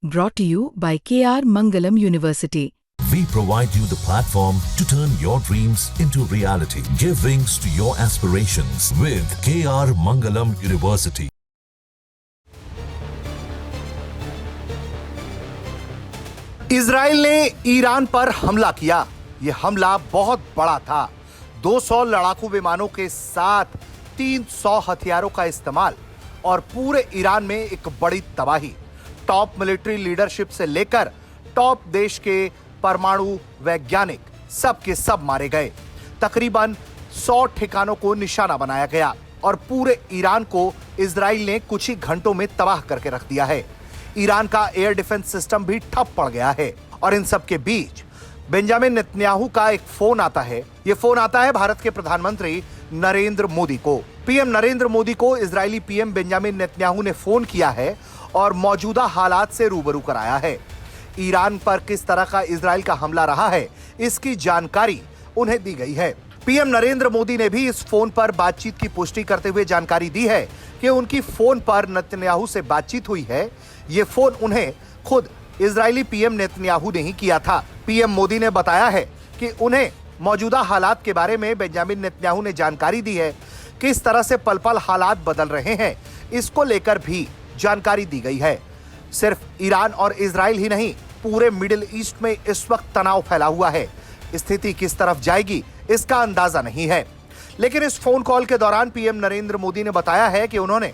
Brought to you by KR Mangalam University. We provide you the platform to turn your dreams into reality. Give wings to your aspirations with KR Mangalam University. Israel ने Iran पर हमला किया। यह हमला बहुत बड़ा था। 200 लड़ाकू विमानों के साथ 300 हथियारों का इस्तेमाल और पूरे ईरान में एक बड़ी तबाही। टॉप मिलिट्री लीडरशिप से लेकर टॉप देश के परमाणु वैज्ञानिक सब के सब मारे गए। तकरीबन 100 ठिकानों को निशाना बनाया गया और पूरे ईरान को इजराइल ने कुछ ही घंटों में तबाह करके रख दिया है। ईरान का एयर डिफेंस सिस्टम भी ठप पड़ गया है और इन सब के बीच बेंजामिन नेतन्याहू का एक फोन आता है। यह फोन आता है भारत के प्रधानमंत्री नरेंद्र मोदी को। पीएम नरेंद्र मोदी को इजरायली पीएम बेंजामिन नेतन्याहू ने फोन किया है और मौजूदा हालात से रूबरू कराया है। ईरान पर किस तरह का इजराइल का हमला रहा है, इसकी जानकारी उन्हें दी गई है। पीएम नरेंद्र मोदी ने भी इस फोन पर बातचीत की पुष्टि करते हुए जानकारी दी है कि उनकी फोन पर नेतन्याहू से बातचीत हुई है। ये फोन उन्हें खुद इजरायली पीएम नेतन्याहू ने ही किया था। पीएम मोदी ने बताया है कि उन्हें मौजूदा हालात के बारे में बेंजामिन नेतन्याहू ने जानकारी दी है। किस तरह से पल पल हालात बदल रहे हैं, इसको लेकर भी जानकारी दी गई है। सिर्फ ईरान और इजराइल ही नहीं, पूरे मिडिल ईस्ट में इस वक्त तनाव फैला हुआ है। स्थिति किस तरफ जाएगी, इसका अंदाजा नहीं है। लेकिन इस फोन कॉल के दौरान पीएम नरेंद्र मोदी ने बताया है कि उन्होंने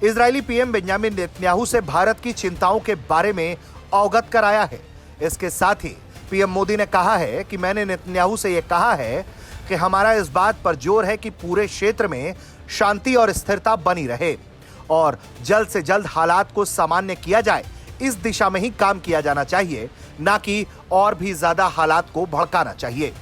इजरायली पीएम बेंजामिन नेतन्याहू से भारत की चिंताओं के बारे में अवगत कराया है। इसके साथ ही पीएम मोदी ने कहा है कि मैंने नेतन्याहू से यह कहा है कि हमारा इस बात पर जोर है कि पूरे क्षेत्र में शांति और स्थिरता बनी रहे और जल्द से जल्द हालात को सामान्य किया जाए। इस दिशा में ही काम किया जाना चाहिए, ना कि और भी ज्यादा हालात को भड़काना चाहिए।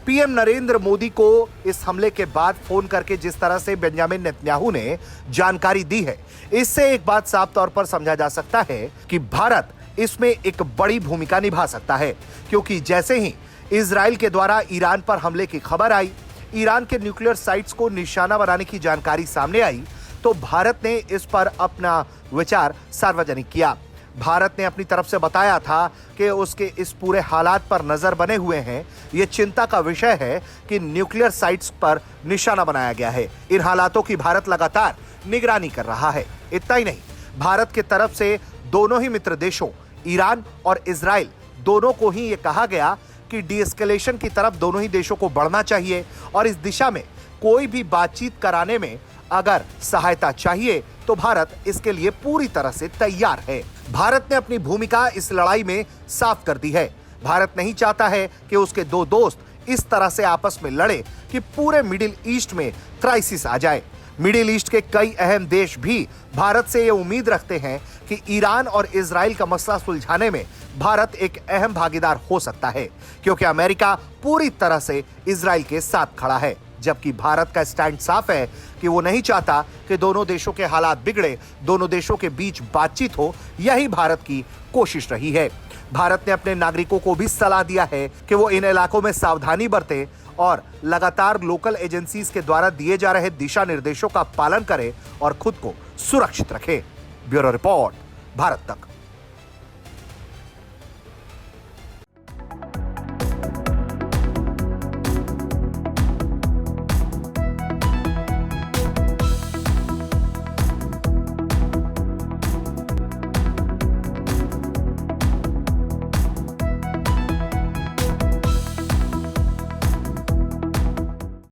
पीएम नरेंद्र मोदी को इस हमले के बाद फोन करके जिस तरह से बेंजामिन नेतन्याहू ने जानकारी दी है, इससे एक बात साफ तौर पर समझा जा सकता है कि भारत इसमें एक बड़ी भूमिका निभा सकता है, क्योंकि जैसे ही इजराइल के द्वारा ईरान पर हमले की खबर आई, ईरान के न्यूक्लियर साइट्स को निशाना बनाने की जानकारी सामने आई, तो भारत ने इस पर अपना विचार सार्वजनिक किया। भारत ने अपनी तरफ से बताया था कि उसके इस पूरे हालात पर नजर बने हुए हैं। यह चिंता का विषय है कि न्यूक्लियर साइट्स पर निशाना बनाया गया है। इन हालातों की भारत लगातार निगरानी कर रहा है। इतना ही नहीं, भारत की तरफ से दोनों ही मित्र देशों ईरान और इजराइल दोनों को ही यह कहा गया कि डीएस्केलेशन की तरफ दोनों ही देशों को बढ़ना चाहिए और इस दिशा में कोई भी बातचीत कराने में अगर सहायता चाहिए तो भारत इसके लिए पूरी तरह से तैयार है। भारत ने अपनी भूमिका इस लड़ाई में साफ कर दी है। भारत नहीं चाहता है कि उसके दो दोस्त इस तरह से आपस में लड़े कि पूरे मिडिल ईस्ट में क्राइसिस आ जाए। मिडिल ईस्ट के कई अहम देश भी भारत से ये उम्मीद रखते हैं कि ईरान और इजराइल का मसला सुलझाने में भारत एक अहम भागीदार हो सकता है, क्योंकि अमेरिका पूरी तरह से इजराइल के साथ खड़ा है। जबकि भारत का स्टैंड साफ है कि वो नहीं चाहता कि दोनों देशों के हालात बिगड़े, दोनों देशों के बीच बातचीत हो। यही भारत की कोशिश रही है। भारत ने अपने नागरिकों को भी सलाह दिया है कि वो इन इलाकों में सावधानी बरतें और लगातार लोकल एजेंसीज के द्वारा दिए जा रहे दिशा निर्देशों का पालन करें और खुद को सुरक्षित रखें। ब्यूरो रिपोर्ट, भारत तक।